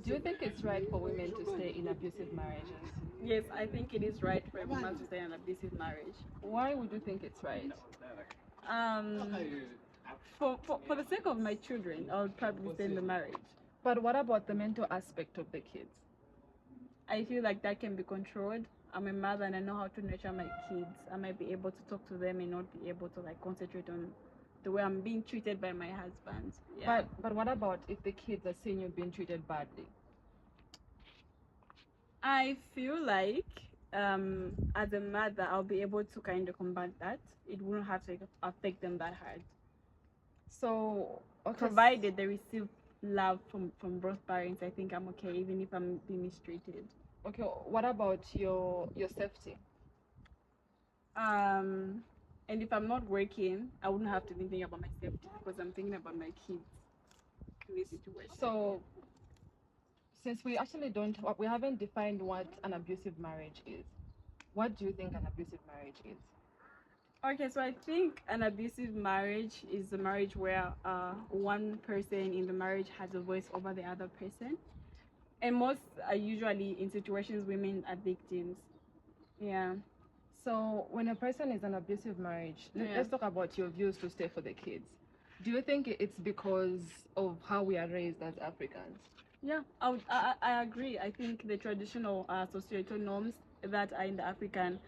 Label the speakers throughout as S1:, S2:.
S1: Do you think it's right for women to stay in abusive marriages?
S2: Yes, I think it is right for a woman to stay in an abusive marriage.
S1: Why would you think it's right?
S2: Um, for the sake of my children, I would probably stay in the marriage.
S1: But what about the mental aspect of the kids?
S2: I feel like that can be controlled. I'm a mother and I know how to nurture my kids. I might be able to talk to them and not be able to like concentrate on the way I'm being treated by my husband. Yeah.
S1: But what about if the kids are seeing you being treated badly?
S2: I feel like as a mother, I'll be able to kind of combat that. It wouldn't have to affect them that hard.
S1: So, okay,
S2: provided they receive love from both parents, I think I'm okay, even if I'm being mistreated.
S1: Okay, what about your safety?
S2: And if I'm not working, I wouldn't have to be thinking about my safety because I'm thinking about my kids in this situation.
S1: So, since we haven't defined what an abusive marriage is, what do you think an abusive marriage is?
S2: Okay, so I think an abusive marriage is a marriage where one person in the marriage has a voice over the other person. And most are usually in situations women are victims. Yeah.
S1: So when a person is in an abusive marriage, let's talk about your views to stay for the kids. Do you think it's because of how we are raised as Africans?
S2: Yeah, I agree. I think the traditional societal norms that are in the African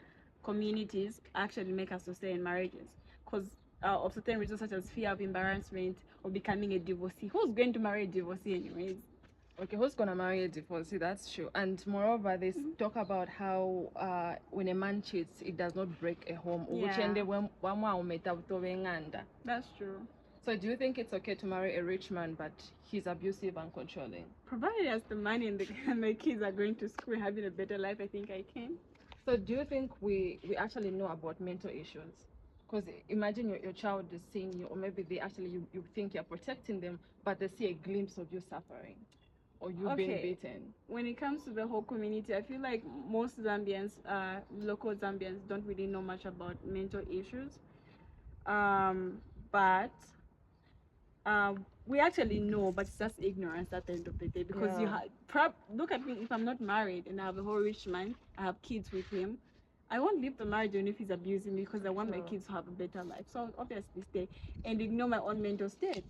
S2: communities actually make us to stay in marriages because of certain reasons such as fear of embarrassment or becoming a divorcee. Who's going to marry a divorcee anyways?
S1: Okay, who's gonna marry a divorcee? That's true. And moreover, they talk about how when a man cheats, it does not break a home.
S2: Yeah. That's true.
S1: So do you think it's okay to marry a rich man, but he's abusive and controlling?
S2: Provided he has the money and the kids are going to school and having a better life, I think I can.
S1: So do you think we actually know about mental issues? Because imagine your child is seeing you, or maybe they actually, you think you're protecting them, but they see a glimpse of you suffering or you being beaten.
S2: When it comes to the whole community, I feel like most Zambians, local Zambians, don't really know much about mental issues. But we actually know, but it's just ignorance at the end of the day. Because you look at me, if I'm not married and I have a whole rich man, I have kids with him, I won't leave the marriage even if he's abusing me because I want my kids to have a better life. So I'll obviously stay and ignore my own mental state.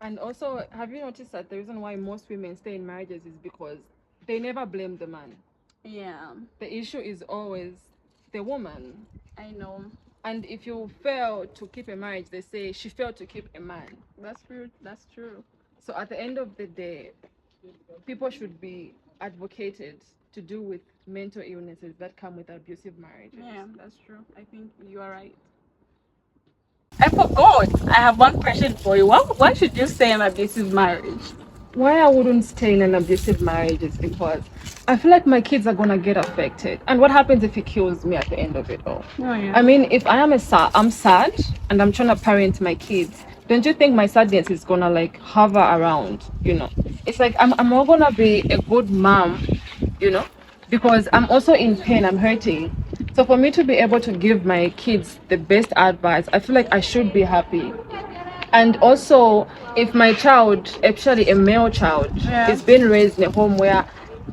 S1: And also, have you noticed that the reason why most women stay in marriages is because they never blame the man?
S2: Yeah.
S1: The issue is always the woman.
S2: I know.
S1: And if you fail to keep a marriage, they say she failed to keep a man.
S2: That's true. That's true.
S1: So at the end of the day, people should be advocated to do with mental illnesses that come with abusive marriages.
S2: Yeah, that's true. I think you are right. I forgot. I have one question for you. Why should you stay in an abusive marriage?
S1: Why I wouldn't stay in an abusive marriage is because I feel like my kids are gonna get affected. And what happens if he kills me at the end of it all?
S2: Oh, yeah.
S1: I mean, if I'm sad and I'm trying to parent my kids, don't you think my sadness is gonna like hover around? You know, it's like I'm not gonna be a good mom, you know, because I'm also in pain. I'm hurting. So for me to be able to give my kids the best advice, I feel like I should be happy. And also, if my child, especially a male child, is being raised in a home where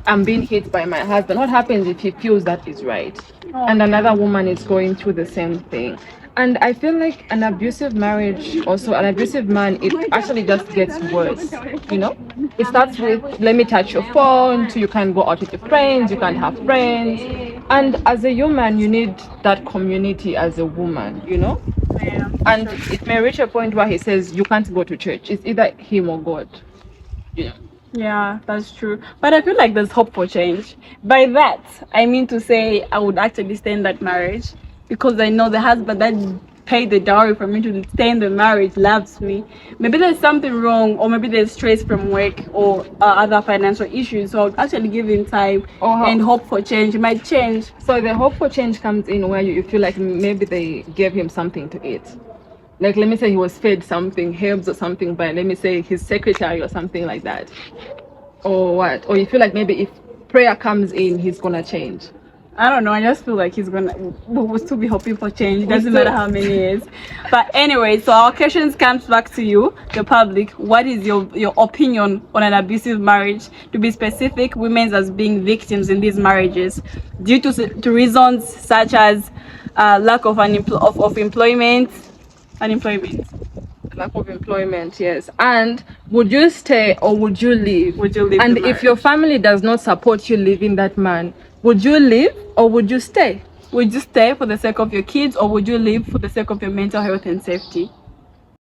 S1: I'm being hit by my husband, what happens if he feels that is right? And another woman is going through the same thing. And I feel like an abusive marriage, also an abusive man, it actually just gets worse, you know? It starts with, let me touch your phone, so you can go out with your friends, you can have friends. And as a human, you need that community as a woman, you know?
S2: Yeah.
S1: And it may reach a point where he says, you can't go to church. It's either him or God, you know?
S2: Yeah, that's true. But I feel like there's hope for change. By that, I mean to say I would actually stay in that marriage because I know the husband that paid the dowry for me to stay in the marriage loves me. Maybe there's something wrong, or maybe there's stress from work or other financial issues. So I'll actually give him time and hope for change. It might change.
S1: So the hope for change comes in where you feel like maybe they gave him something to eat. Like, let me say he was fed something, herbs or something by, let me say, his secretary or something like that. Or what? Or you feel like maybe if prayer comes in, he's going to change.
S2: I don't know. I just feel like we'll still be hoping for change. It doesn't
S1: still-
S2: matter how many years. But anyway, so our questions comes back to you, the public. What is your opinion on an abusive marriage? To be specific, women as being victims in these marriages due to reasons such as lack of employment, unemployment.
S1: Lack of employment, yes. And would you stay or would you leave?
S2: Would you leave
S1: And
S2: the
S1: if your family does not support you leaving that man, would you leave or would you stay?
S2: Would you stay for the sake of your kids, or would you leave for the sake of your mental health and safety?